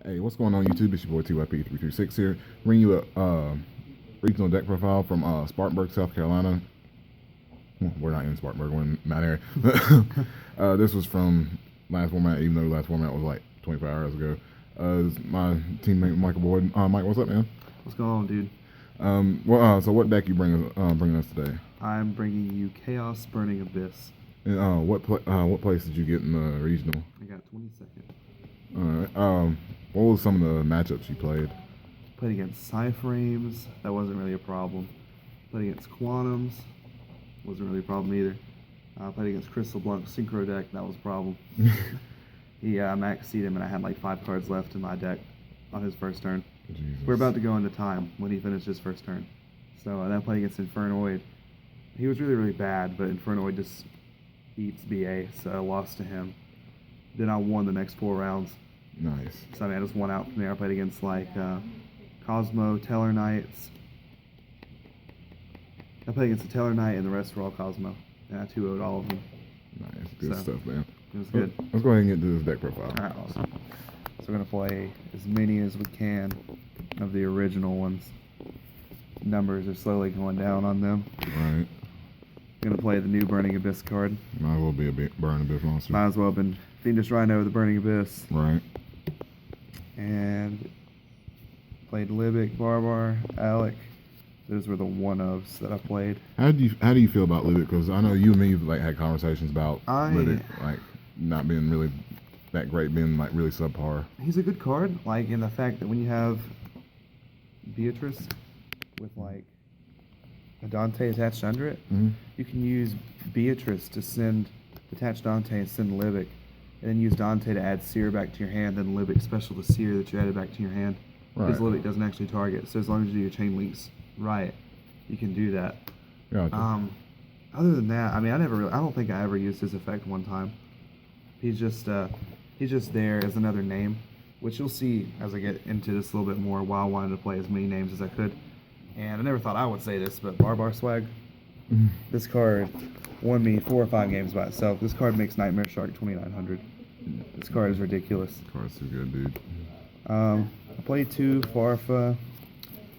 Hey, what's going on YouTube? It's your boy TYP336 here. Bring you a regional deck profile from Spartanburg, South Carolina. Well, we're not in Spartanburg, we're in Mount Airy. This was from last format, even though last format was like 24 hours ago. It's my teammate Michael Boyd. Mike, what's up, man? What's going on, dude? So what deck you bringing us today? I'm bringing you Chaos Burning Abyss. And what place did you get in the regional? I got 22nd. All right. What was some of the matchups you played? Played against Cyframes. That wasn't really a problem. Played against Quantums. Wasn't really a problem either. Played against Crystal Blunt Synchro deck. That was a problem. I maxed him and I had like 5 cards left in my deck on his first turn. Jesus. We're about to go into time when he finished his first turn. So then I played against Infernoid. He was really, really bad, but Infernoid just eats BA, so I lost to him. Then I won the next 4 rounds. Nice. So I mean, I just won out from there. I played against like Cosmo, Teller Knights. I played against the Teller Knight and the rest were all Cosmo. And I 2-0'd all of them. Nice. Good stuff, man. It was good. Let's go ahead and get to this deck profile. Alright, awesome. So we're going to play as many as we can of the original ones. Numbers are slowly going down on them. Right. Going to play the new Burning Abyss card. Might as well be a Burning Abyss monster. Might as well have been Fiendish Rhino with the Burning Abyss. Right. And played Libic, Barbar, Alec. Those were the one-ofs that I played. How do you feel about Libic? Because I know you and me like had conversations about Libic like not being really that great, being like really subpar. He's a good card, like in the fact that when you have Beatrice with like a Dante attached under it, you can use Beatrice to send detach Dante and send Libic, and then use Dante to add Seer back to your hand, then Libic special to Seer that you added back to your hand. Because Libic doesn't actually target, so as long as you do your chain links right, you can do that. Gotcha. Other than that, I mean, I don't think I ever used his effect one time. He's just there as another name, which you'll see as I get into this a little bit more. While I wanted to play as many names as I could, and I never thought I would say this, but Barbar Swag. This card won me 4 or 5 games by itself. This card makes Nightmare Shark 2900. This card is ridiculous. This card's too good, dude. I played 2 Farfa.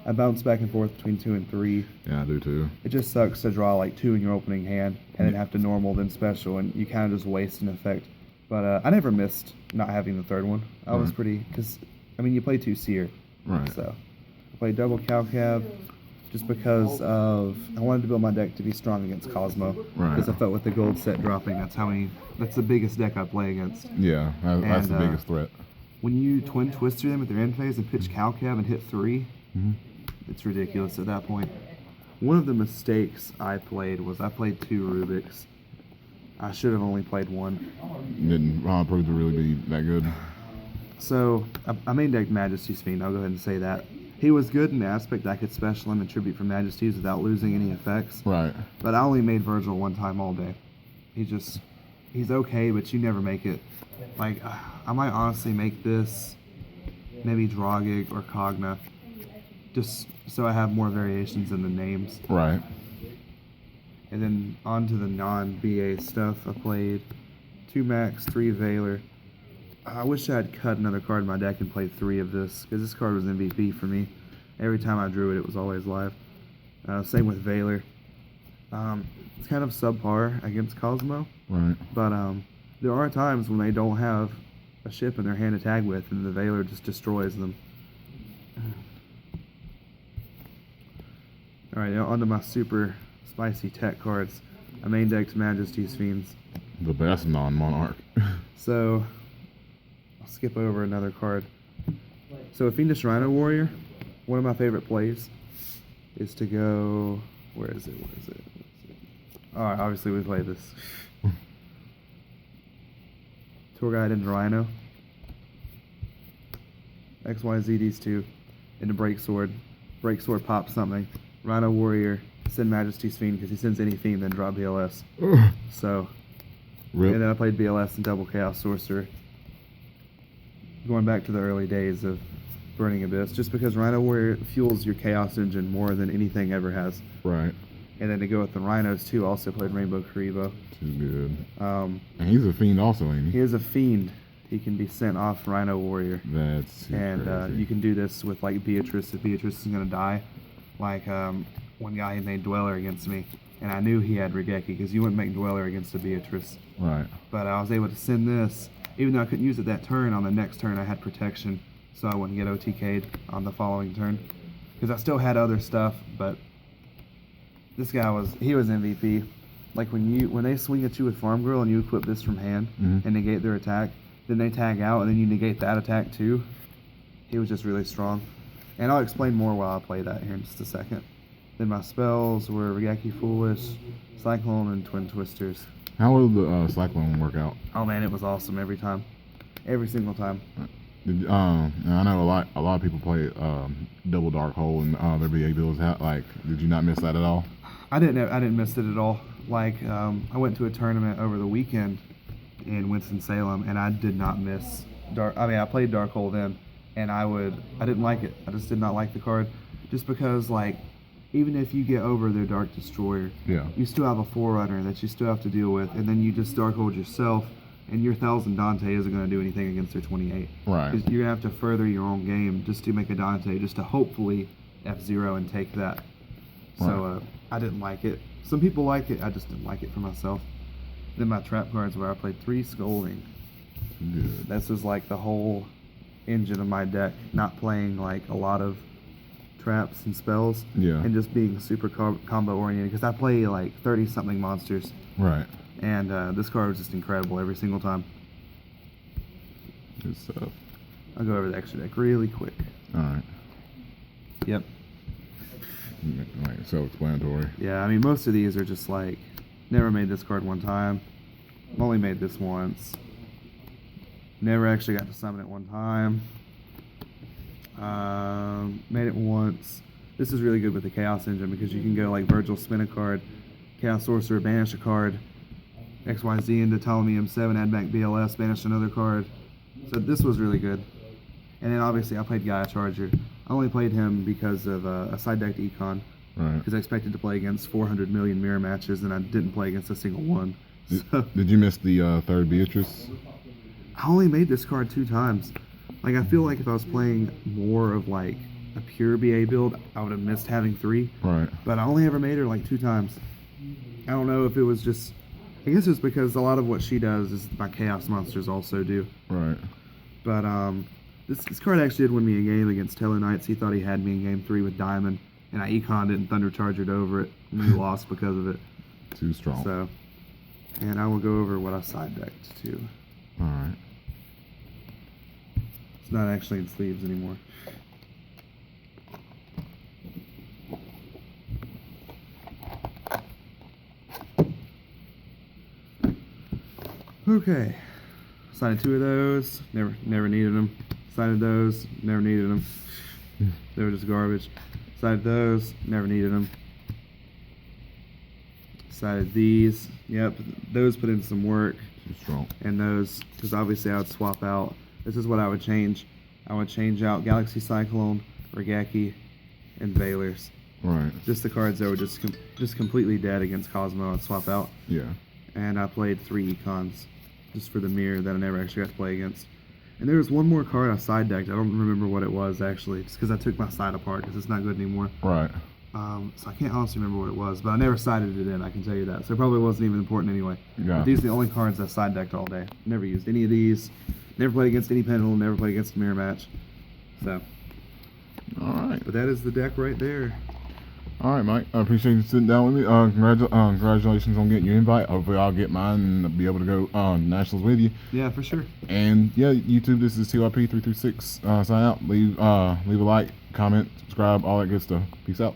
I bounce back and forth between 2 and 3. Yeah, I do too. It just sucks to draw like 2 in your opening hand and then have to normal then special, and you kind of just waste an effect. But I never missed not having the 3rd one. I was pretty, because I mean you play 2 Seer. Right. So I played double Calcab just because I wanted to build my deck to be strong against Cosmo. Right. Because I felt with the gold set dropping, that's the biggest deck I play against. Yeah, that's the biggest threat. When you twin twist through them at their end phase and pitch Calcab and hit 3, it's ridiculous at that point. One of the mistakes I played was I played 2 Rubiks. I should have only played 1. Didn't prove to really be that good. So I main decked Majesty's Fiend. I'll go ahead and say that. He was good in the aspect I could special him and tribute from Majesties without losing any effects. Right. But I only made Virgil 1 time all day. He's okay, but you never make it. Like, I might honestly make this maybe Drogig or Cogna, just so I have more variations in the names. Right. And then on to the non-BA stuff. I played 2 Max, 3 Valor. I wish I had cut another card in my deck and played 3 of this, because this card was MVP for me. Every time I drew it, it was always live. Same with Valor. It's kind of subpar against Cosmo. Right. But there are times when they don't have a ship in their hand to tag with, and the Valor just destroys them. Alright, now onto my super spicy tech cards. I main decked Majesty's Fiends. The best non-monarch. So I'll skip over another card. So a Fiendish Rhino Warrior, one of my favorite plays is to go, where is it? Alright, obviously we played this. Tour Guide into Rhino. XYZ these 2 into Break Sword. Break Sword pops something. Rhino Warrior, send Majesty's Fiend, because he sends any Fiend, then drop BLS. So, Rip. And then I played BLS and double Chaos Sorcerer. Going back to the early days of Burning Abyss, just because Rhino Warrior fuels your Chaos engine more than anything ever has. Right. And then to go with the Rhinos too, also played Rainbow Karibo. Too good. And he's a fiend also, ain't he? He is a fiend. he can be sent off Rhino Warrior. That's too And crazy. you can do this with like Beatrice if Beatrice is gonna die. Like one guy, he made Dweller against me, and I knew he had Regeki because you wouldn't make Dweller against a Beatrice. Right. But I was able to send this, even though I couldn't use it that turn. On the next turn, I had protection, so I wouldn't get OTK'd on the following turn. Because I still had other stuff, but this guy was MVP. Like when they swing at you with Farm Girl and you equip this from hand Mhm. and negate their attack, then they tag out and then you negate that attack too. He was just really strong. And I'll explain more while I play that here in just a second. Then my spells were Regeki Foolish, Cyclone, and Twin Twisters. How will the Cyclone work out? Oh man, it was awesome every time. Every single time. And I know a lot of people play Double Dark Hole and their BA builds. Like, did you not miss that at all? I didn't miss it at all. Like I went to a tournament over the weekend in Winston-Salem, and I did not miss Dark. I mean, I played Dark Hole then, and I didn't like it. I just did not like the card, just because like even if you get over their Dark Destroyer, Yeah. you still have a Forerunner that you still have to deal with, and then you just Dark Hold yourself, and your 1,000 Dante isn't going to do anything against their 28. Right. 'Cause you're going to have to further your own game just to make a Dante, just to hopefully F0 and take that. So I didn't like it. Some people like it, I just didn't like it for myself. Then my trap cards where I played 3 Scolding. Good. This was like the whole engine of my deck, not playing like a lot of traps and spells, Yeah. and just being super combo oriented, because I play like 30 something monsters, Right. and this card was just incredible every single time. Good stuff. I'll go over the extra deck really quick. All right. Yep. Like self-explanatory. Yeah, I mean most of these are just like, never made this card one time, only made this once, never actually got to summon it one time, made it once. This is really good with the Chaos Engine because you can go like Virgil, spin a card, Chaos Sorcerer, banish a card, XYZ into Ptolemy M7, add back BLS, banish another card. So this was really good. And then obviously I played Gaia Charger. I only played him because of a side decked Econ, Right. because I expected to play against 400 million mirror matches, and I didn't play against a single one. So Did you miss the third Beatrice? I only made this card 2 times. Like I feel like if I was playing more of like a pure BA build, I would have missed having 3. Right. But I only ever made her like 2 times. I don't know if it was just, I guess it's because a lot of what she does is my Chaos monsters also do. Right. But this card actually did win me a game against Taylor Knights. He thought he had me in game 3 with Diamond, and I econned it and Thunder Chargered over it, and we lost because of it. Too strong. So, and I will go over what I side decked too. All right. It's not actually in sleeves anymore. Okay, sided 2 of those. Never needed them. Sided those. Never needed them. They were just garbage. Sided those. Never needed them. Sided these. Yep, those put in some work. Too strong. And those, because obviously I would swap out. This is what I would change. I would change out Galaxy Cyclone, Regeki, and Valors. Right. Just the cards that were just completely dead against Cosmo. I'd swap out. Yeah. And I played 3 Econs just for the mirror that I never actually got to play against. And there was one more card I side decked. I don't remember what it was actually, just because I took my side apart because it's not good anymore. Right. So I can't honestly remember what it was, but I never sided it in, I can tell you that. So it probably wasn't even important anyway. Yeah. But these are the only cards I side decked all day. Never used any of these. Never played against any Pendulum. Never played against a mirror match. So, All right. but that is the deck right there. All right, Mike. I appreciate you sitting down with me. Congratulations on getting your invite. Hopefully, I'll get mine and be able to go nationals with you. Yeah, for sure. And yeah, YouTube. This is TYP336. Sign out. Leave a like, comment, subscribe, all that good stuff. Peace out.